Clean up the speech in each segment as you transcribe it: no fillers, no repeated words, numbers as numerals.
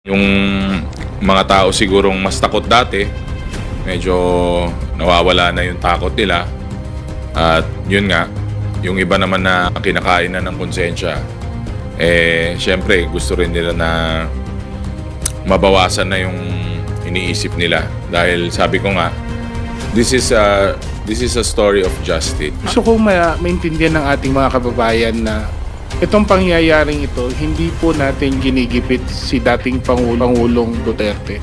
Yung mga tao sigurong mas takot dati, medyo nawawala na yung takot nila. At yun nga, yung iba naman na kinakain na ng konsensya, syempre gusto rin nila na mabawasan na yung iniisip nila. Dahil sabi ko nga, this is a story of justice. Gusto kong maintindihan ng ating mga kababayan na itong pangyayaring ito, hindi po natin ginigipit si dating Pangulong Duterte.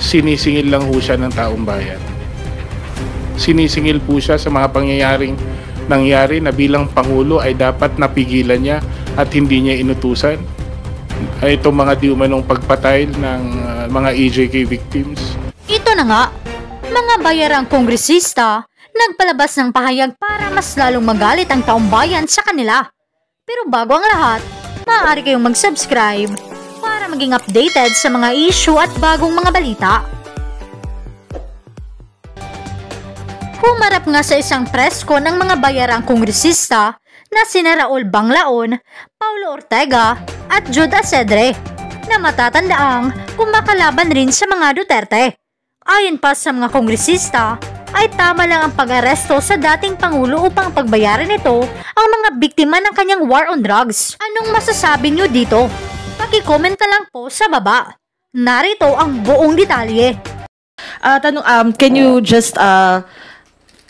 Sinisingil lang po siya ng taong bayan. Sinisingil po siya sa mga pangyayaring nangyari na bilang Pangulo ay dapat napigilan niya at hindi niya inutusan. Ay itong mga di umanong pagpatay ng mga EJK victims. Ito na nga, mga bayarang kongresista nagpalabas ng pahayag para mas lalong magalit ang taong bayan sa kanila. Pero bago ang lahat, maaari kayong mag-subscribe para maging updated sa mga issue at bagong mga balita. Humarap nga sa isang presko ng mga bayarang kongresista na sina Raul Banglaon, Paulo Ortega at Jude Asedre na matatandaang kumakalaban rin sa mga Duterte. Ayon pa sa mga kongresista, ay tama lang ang pag-aresto sa dating Pangulo upang pagbayaran nito ang mga biktima ng kanyang war on drugs. Anong masasabi nyo dito? Paki-comment na lang po sa baba. Narito ang buong detalye. Can you just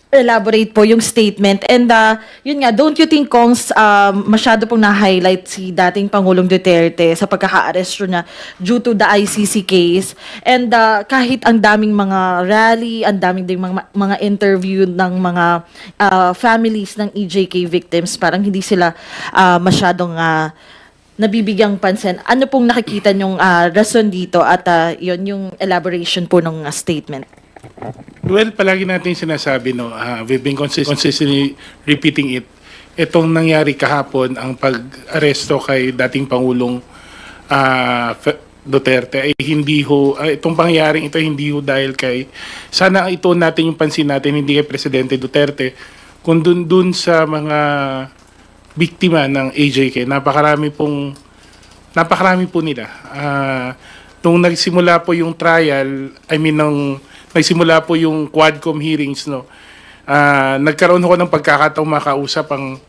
elaborate po yung statement? And yun nga, don't you think, Kongs, masyado pong na-highlight si dating Pangulong Duterte sa pagkaka-aresto niya due to the ICC case? And kahit ang daming mga rally, ang daming ding mga interview ng mga families ng EJK victims, parang hindi sila masyadong nabibigyang pansin. Ano pong nakikita nyong rason dito at yun yung elaboration po ng statement? Well, palagi natin sinasabi, no, we've been consistently repeating it. Itong nangyari kahapon, ang pag-aresto kay dating Pangulong Duterte ay hindi ho, itong pangyayaring ito hindi ho dahil kay, sana ito natin yung pansin natin, hindi kay Presidente Duterte, kung dun sa mga biktima ng AJK. Napakarami po nila. Nung nagsimula po yung trial, nagsimula po yung Quadcom hearings, no. Nagkaroon ako ng pagkakataong makausap ang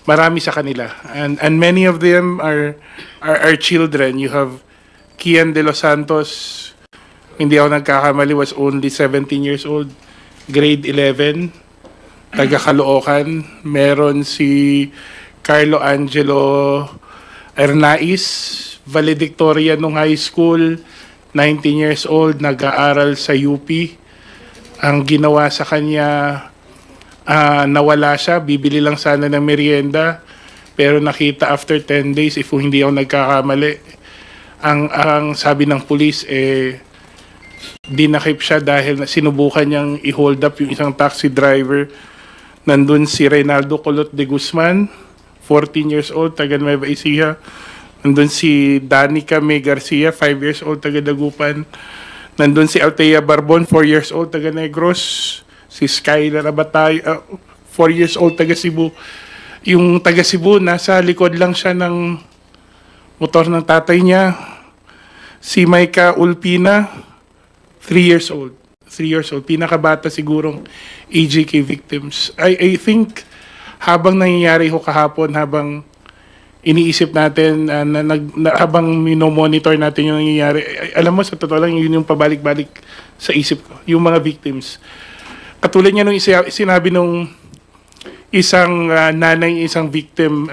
marami sa kanila. And many of them are children. You have Kian De Los Santos, hindi ako nagkakamali, was only 17 years old, grade 11, taga Caloocan. Meron si Carlo Angelo Ernais, valedictorian nung high school, 19 years old, nag-aaral sa UP. Ang ginawa sa kanya, nawala siya, bibili lang sana ng merienda, pero nakita after 10 days, if hindi ako nagkakamali, ang sabi ng police, dinakip siya dahil sinubukan niyang i-hold up yung isang taxi driver. Nandun si Reynaldo Colot de Guzman, 14 years old, taga Nueva Ecija. Nandun si Danica May Garcia, 5 years old, taga Dagupan. Nandun si Althea Barbon, 4 years old, taga Negros. Si Skylar Abatay, 4 years old, taga Cebu. Yung taga Cebu, nasa likod lang siya ng motor ng tatay niya. Si Maika Ulpina, 3 years old. 3 years old. Pinakabata sigurong AJK victims. I think habang nangyayari ho kahapon, habang iniisip natin, habang minomonitor natin yung nangyayari, alam mo, sa totoo lang, yun yung pabalik-balik sa isip ko, yung mga victims. Katulad niya nung sinabi nung isang nanay, isang victim,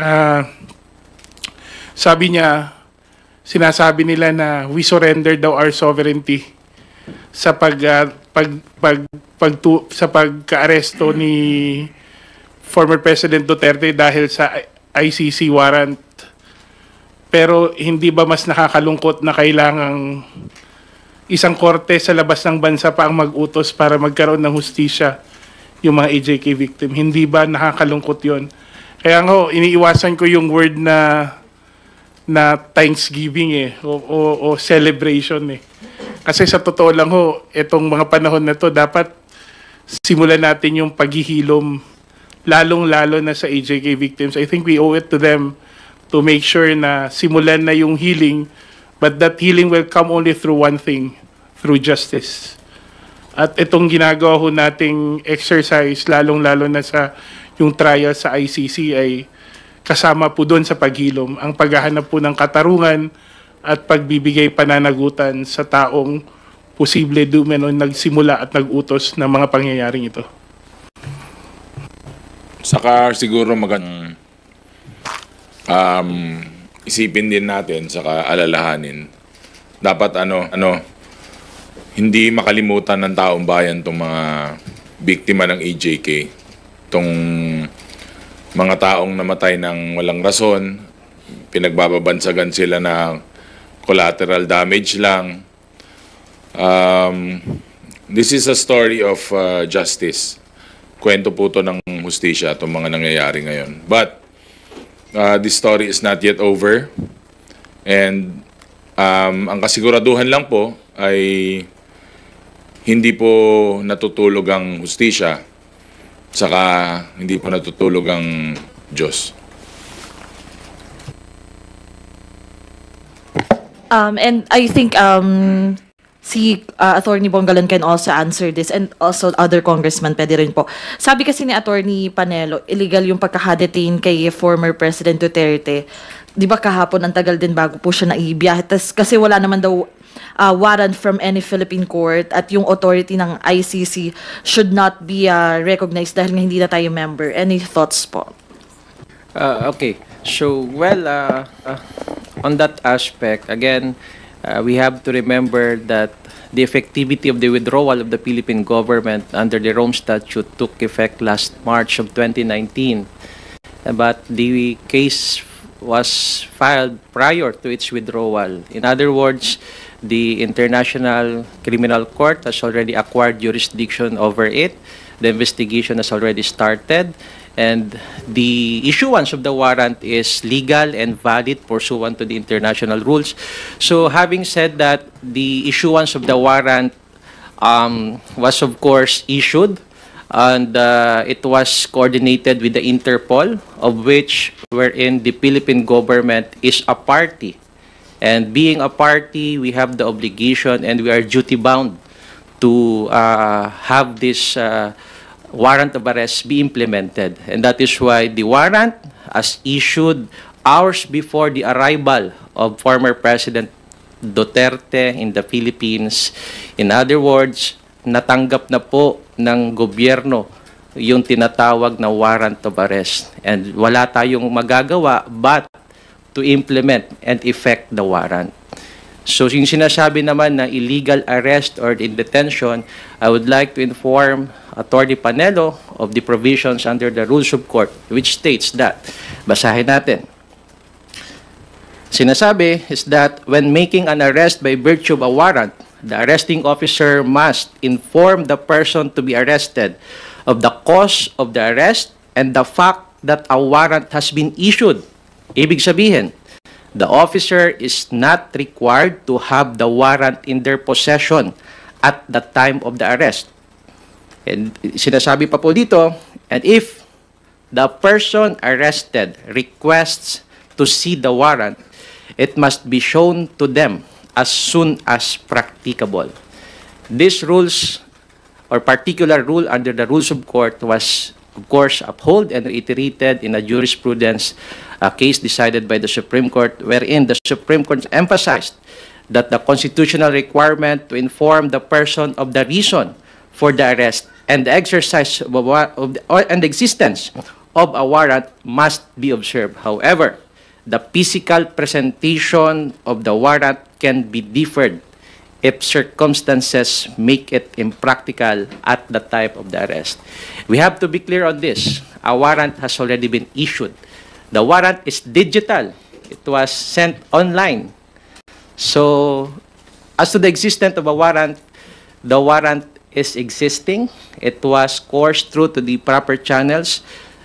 sabi niya, sinasabi nila na we surrender daw our sovereignty sa pagka-aresto ni former President Duterte dahil sa ICC warrant. Pero hindi ba mas nakakalungkot na kailangang isang korte sa labas ng bansa pa ang mag-utos para magkaroon ng hustisya yung mga AJK victim? Hindi ba nakakalungkot yon? Kaya nga iniiwasan ko yung word na Thanksgiving o celebration Kasi sa totoo lang itong mga panahon na to dapat simulan natin yung paghihilom, lalong-lalo na sa AJK victims. I think we owe it to them to make sure na simulan na yung healing But that healing will come only through one thing, through justice. At itong ginagawa ho nating exercise, lalong-lalo na sa yung trial sa ICC ay kasama po doon sa paghilom, ang paghahanap po ng katarungan at pagbibigay pananagutan sa taong posible dumeno nagsimula at nagutos ng mga pangyayaring ito. Saka siguro magandang isipin din natin, saka alalahanin, dapat hindi makalimutan ng taong bayan itong mga biktima ng AJK, itong mga taong namatay ng walang rason, pinagbababansagan sila na collateral damage lang. This is a story of justice. Kwento po ito ng hustisya, itong mga nangyayari ngayon. But this story is not yet over. And ang kasiguraduhan lang po ay hindi po natutulog ang hustisya, saka hindi po natutulog ang Diyos. And I think si Attorney Bongalon can also answer this, and also other congressman pwede rin po. Sabi kasi ni Attorney Panelo, illegal yung pagkakadetain kay former President Duterte. Di ba kahapon ang tagal din bago po siya naibiyahe? Kasi wala naman daw warrant from any Philippine court, at yung authority ng ICC should not be recognized dahil nga hindi na tayo member. Any thoughts po? Okay. So, well, on that aspect, again, we have to remember that the effectivity of the withdrawal of the Philippine government under the Rome Statute took effect last March of 2019. But the case was filed prior to its withdrawal. In other words, the International Criminal Court has already acquired jurisdiction over it. The investigation has already started, and the issuance of the warrant is legal and valid pursuant to the international rules. So having said that, the issuance of the warrant was of course issued, and it was coordinated with the Interpol, of which wherein the Philippine government is a party. And being a party, we have the obligation and we are duty-bound to have this warrant of arrest be implemented. And that is why the warrant, as issued hours before the arrival of former President Duterte in the Philippines, in other words, natanggap na po ng gobyerno yung tinatawag na warrant of arrest. And wala tayong magagawa but to implement and effect the warrant. So yung sinasabi naman na illegal arrest or in detention, I would like to inform Attorney Panelo of the provisions under the Rules of Court, which states that, basahin natin. Sinasabi is that when making an arrest by virtue of a warrant, the arresting officer must inform the person to be arrested of the cause of the arrest and the fact that a warrant has been issued. Ibig sabihin, the officer is not required to have the warrant in their possession at the time of the arrest. And sinasabi pa po dito, and if the person arrested requests to see the warrant, it must be shown to them as soon as practicable. These rules, or particular rule under the Rules of Court, was of course upheld and reiterated in a jurisprudence case decided by the Supreme Court, wherein the Supreme Court emphasized that the constitutional requirement to inform the person of the reason for the arrest and the exercise and the existence of a warrant must be observed. However, the physical presentation of the warrant can be deferred if circumstances make it impractical at the time of the arrest. We have to be clear on this. A warrant has already been issued. The warrant is digital. It was sent online. So, as to the existence of a warrant, the warrant is existing. It was coursed through to the proper channels.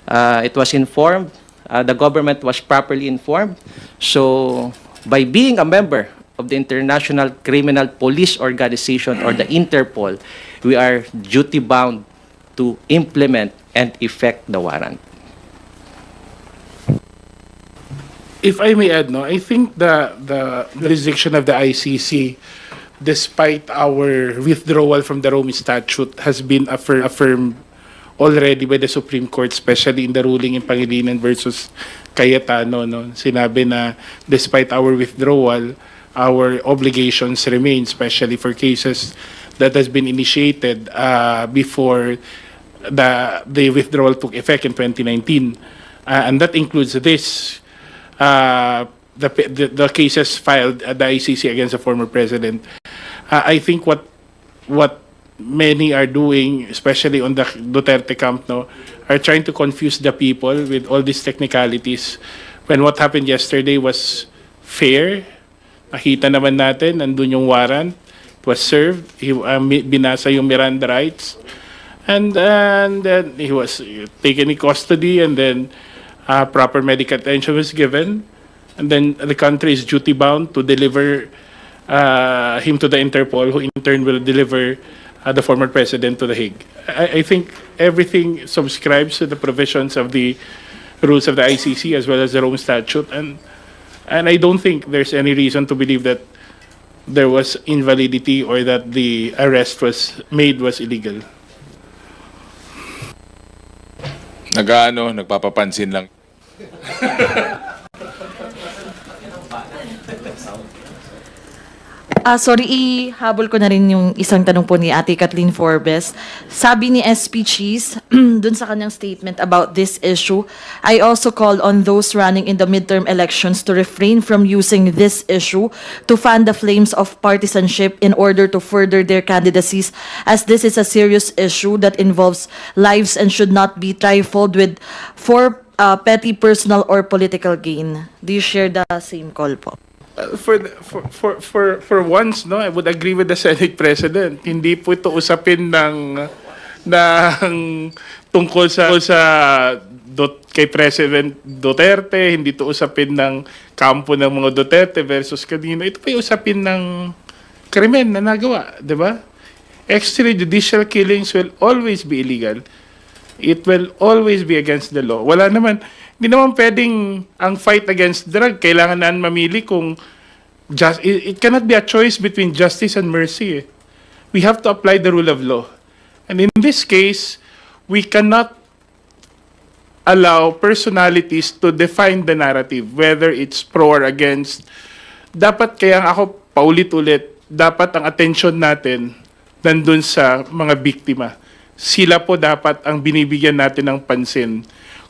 It was informed. The government was properly informed. So, by being a member of the International Criminal Police Organization, or the Interpol, we are duty-bound to implement and effect the warrant. If I may add, no, I think the jurisdiction of the ICC, despite our withdrawal from the Rome Statute, has been affirmed already by the Supreme Court, especially in the ruling in Pangilinan versus Cayetano. No? Sinabi na despite our withdrawal, our obligations remain, especially for cases that has been initiated before the withdrawal took effect in 2019. And that includes this. The cases filed at the ICC against the former president. I think what many are doing, especially on the Duterte camp, no, are trying to confuse the people with all these technicalities. When what happened yesterday was fair, nakita naman natin, nandun yung warrant, it was served, binasa yung Miranda rights, and then he was taken in custody, and then proper medical attention was given, and then the country is duty bound to deliver him to the Interpol, who in turn will deliver the former president to the Hague. I think everything subscribes to the provisions of the rules of the ICC as well as the Rome Statute, and I don't think there's any reason to believe that there was invalidity or that the arrest was illegal. Nagpapapansin lang. Sorry, ihabol ko na rin yung isang tanong po ni Ate Kathleen Forbes. Sabi ni SP Cheese, dun sa kanyang statement about this issue, I also call on those running in the midterm elections to refrain from using this issue to fan the flames of partisanship in order to further their candidacies, as this is a serious issue that involves lives and should not be trifled with for petty personal or political gain. Do you share the same call po? For once, no, I would agree with the Senate President. Hindi po ito usapin ng tungkol sa kay President Duterte, hindi ito usapin ng kampo ng mga Duterte versus kanino. Ito po yung usapin ng krimen na nagawa, di ba? Extrajudicial killings will always be illegal. It will always be against the law. Hindi naman pwedeng ang fight against drug, kailangan na mamili kung it cannot be a choice between justice and mercy. We have to apply the rule of law. And in this case, we cannot allow personalities to define the narrative, whether it's pro or against. Dapat, kaya ako paulit-ulit, dapat ang attention natin nandun sa mga biktima. Sila po dapat ang binibigyan natin ng pansin.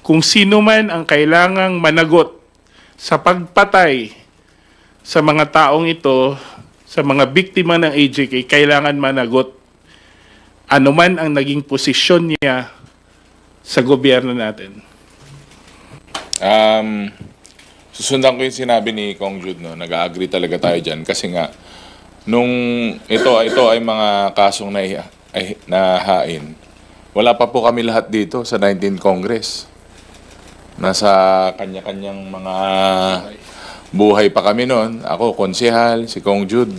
Kung sino man ang kailangang managot sa pagpatay sa mga taong ito, sa mga biktima ng AJK, kailangan managot. Ano man ang naging posisyon niya sa gobyerno natin. Susundan ko yung sinabi ni Kong Jude, no? Nag-agree talaga tayo dyan. Kasi nga, nung ito ay mga kasong nahain, wala pa po kami lahat dito sa 19th Congress. Nasa kanya-kanyang mga buhay pa kami noon. Ako, konsehal, si Kong Jude,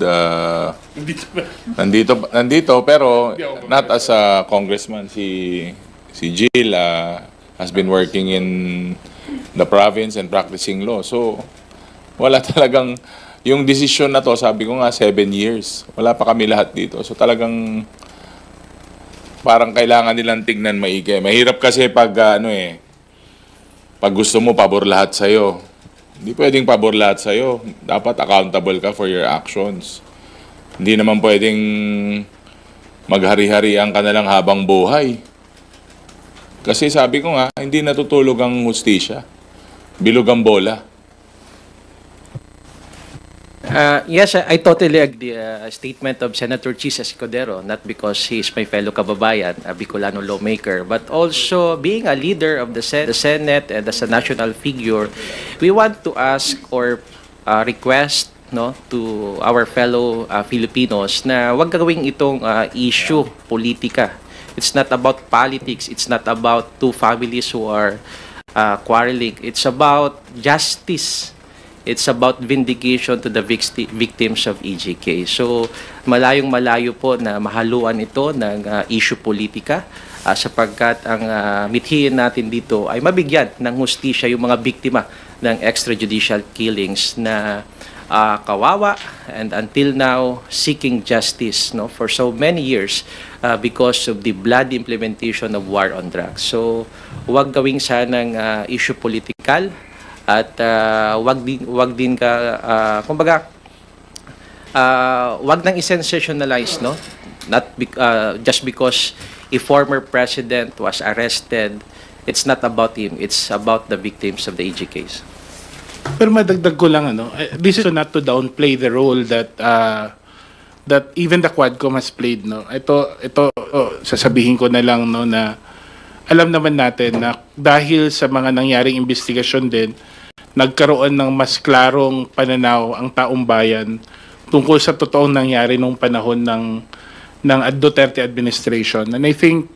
nandito pero not as a congressman. Si Jill has been working in the province and practicing law. So, wala talagang, yung decision na to, sabi ko nga, 7 years. Wala pa kami lahat dito. So, talagang, parang kailangan nilang tignan maigi. Mahirap kasi pag pag gusto mo pabor lahat sa'yo. Hindi pwedeng pabor lahat sa'yo. Dapat accountable ka for your actions. Hindi naman pwedeng maghari-harian ka na lang habang buhay. Kasi sabi ko nga, hindi natutulog ang hustisya. Bilog ang bola. Yes, I totally agree. Statement of Senator Chis Escudero, not because he is my fellow kababayan, a Bicolano lawmaker, but also being a leader of the Senate and as a national figure, we want to ask or request to our fellow Filipinos na wag gawing itong issue politika. It's not about politics. It's not about two families who are quarreling. It's about justice. It's about vindication to the victims of EJK. So, malayong-malayo po na mahaluan ito ng issue politika sapagkat ang mithiin natin dito ay mabigyan ng hustisya yung mga biktima ng extrajudicial killings na kawawa and until now seeking justice, no, for so many years because of the bloody implementation of war on drugs. So wag gawing sanang issue political at wag din kumbaga wag nang i-sensationalize, no, not just because a former president was arrested. It's not about him, it's about the victims of the AG case. Pero madagdag ko lang, this is not to downplay the role that that even the Quadcom has played, no. Ito sasabihin ko na lang, no, na alam naman natin na dahil sa mga nangyaring investigasyon din, nagkaroon ng mas klarong pananaw ang taong bayan tungkol sa totoong nangyari nung panahon ng Duterte administration. And I think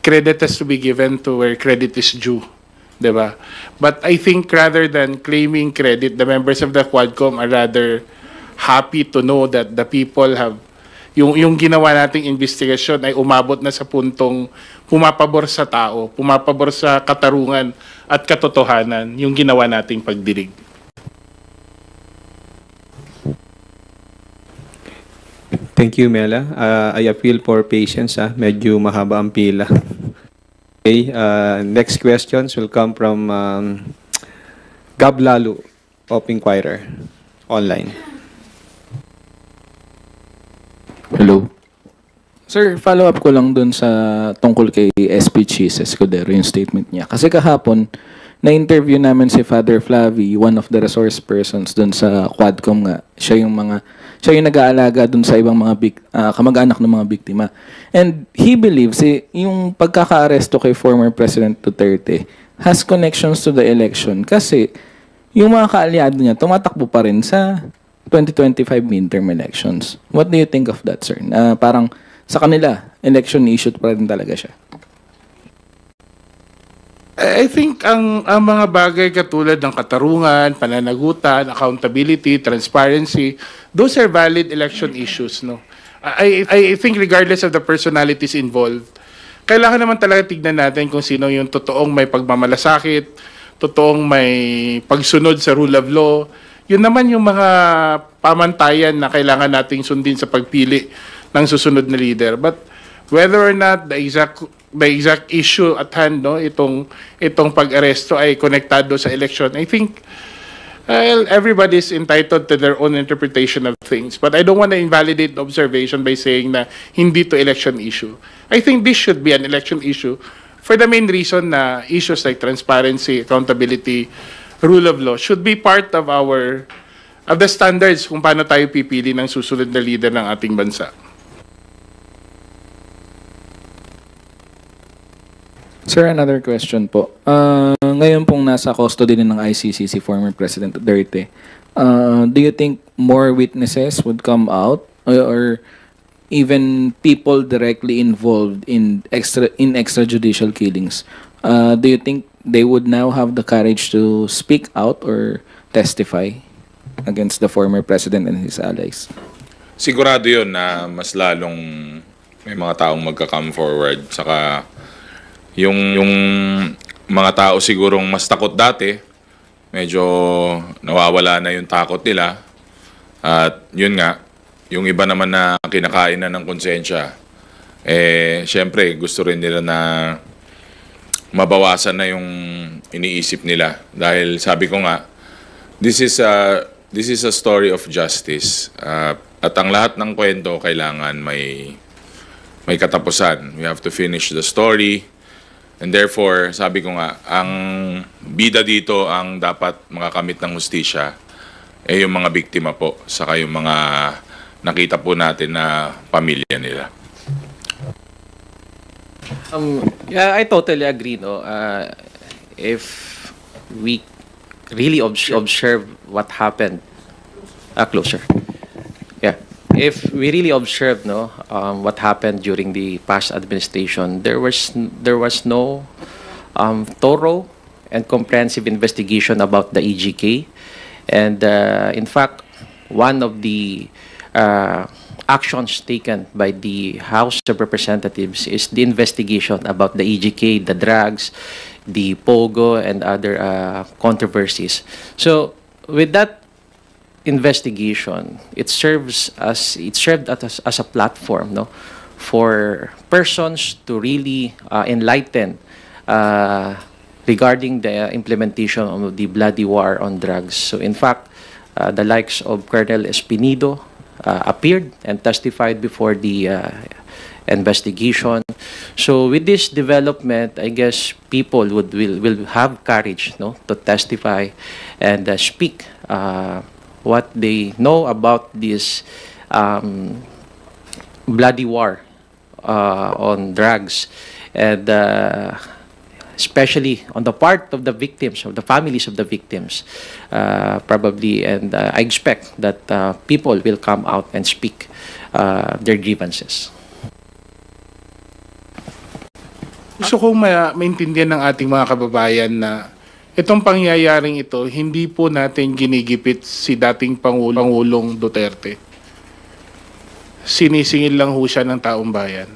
credit has to be given to where credit is due, diba? But I think rather than claiming credit, the members of the Quadcom are rather happy to know that the people have yung ginawa nating investigasyon ay umabot na sa puntong pumapabor sa tao, pumapabor sa katarungan at katotohanan yung ginawa nating pagdinig. Thank you, Mela. I appeal for patience. Medyo mahaba ang pila. Okay, next questions will come from Gab Lalu of Inquirer online. Hello. Sir, follow up ko lang dun sa tungkol kay SP Chis Escudero, yung statement niya. Kasi kahapon, na-interview namin si Father Flavi, one of the resource persons dun sa Quadcom nga. Siya yung nag-aalaga dun sa ibang mga kamag-anak ng mga biktima. And he believes yung pagkaka-aresto kay former President Duterte has connections to the election kasi yung mga kaalyado niya tumatakbo pa rin sa 2025 midterm elections. What do you think of that, sir? Parang sa kanila, election issue pa rin talaga siya. I think ang mga bagay katulad ng katarungan, pananagutan, accountability, transparency, those are valid election issues, no. I think regardless of the personalities involved, kailangan naman talaga tignan natin kung sino yung totoong may pagmamalasakit, totoong may pagsunod sa rule of law. Yun naman yung mga pamantayan na kailangan nating sundin sa pagpili ng susunod na leader. But whether or not the exact issue at hand, no, itong pag-aresto ay konektado sa election, I think everybody is entitled to their own interpretation of things. But I don't want to invalidate the observation by saying na hindi to election issue. I think this should be an election issue for the main reason na issues like transparency, accountability, rule of law should be part of the standards kung paano tayo pipili ng susunod na leader ng ating bansa. Sir, another question po. Ngayon pong nasa custody din ng ICC si former President Duterte, do you think more witnesses would come out or even people directly involved in extrajudicial killings? Do you think they would now have the courage to speak out or testify against the former president and his allies? Sigurado yun na mas lalong may mga taong magka-come forward. Saka yung mga tao sigurong mas takot dati, medyo nawawala na yung takot nila. At yun nga, yung iba naman na kinakain na ng konsensya, syempre gusto rin nila na mabawasan na yung iniisip nila. Dahil sabi ko nga, this is a story of justice. At ang lahat ng kwento kailangan may katapusan. We have to finish the story. And therefore, sabi ko nga, ang bida dito ang dapat makakamit ng hustisya yung mga biktima po, saka yung mga nakita po natin na pamilya nila. Yeah, I totally agree, no. If we really observe what happened, closer. Yeah. If we really observe, no, what happened during the past administration, there was no thorough and comprehensive investigation about the EGK, and in fact, one of the actions taken by the House of Representatives is the investigation about the EJK, the drugs, the POGO, and other controversies. So with that investigation, it served as a platform, no, for persons to really enlighten regarding the implementation of the bloody war on drugs. So in fact, the likes of Colonel Espinido appeared and testified before the investigation. So with this development, I guess people will have courage, no, to testify and speak what they know about this bloody war on drugs, and especially on the part of the victims, of the families of the victims, probably, and I expect that people will come out and speak their grievances. Gusto kong maintindihan ng ating mga kababayan na itong pangyayaring ito, hindi po natin ginigipit si dating Pangulong Duterte. Sinisingil lang ho siya ng taong bayan.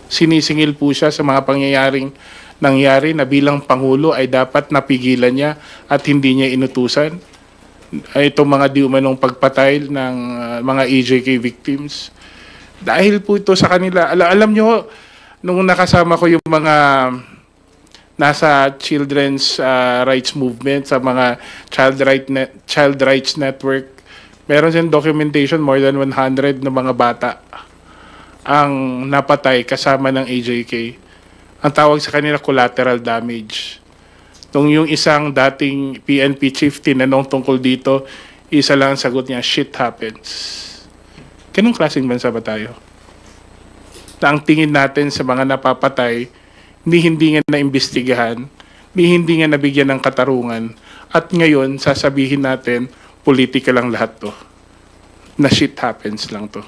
Sinisingil po siya sa mga pangyayaring nangyari na bilang Pangulo ay dapat napigilan niya at hindi niya inutusan. Itong mga di umanong pagpatay ng mga EJK victims. Dahil po ito sa kanila. Alam niyo, nung nakasama ko yung mga nasa children's rights movement, sa mga child rights network, meron siyang documentation, more than 100 na mga bata ang napatay kasama ng EJK. Ang tawag sa kanila collateral damage. Nung yung isang dating PNP chief tinanong tungkol dito, isa lang ang sagot niya, shit happens. Ganong klaseng bansa ba tayo? Na ang tingin natin sa mga napapatay, hindi nga naimbestigahan, hindi nga nabigyan ng katarungan, at ngayon sasabihin natin, politika lang lahat to. Na shit happens lang to.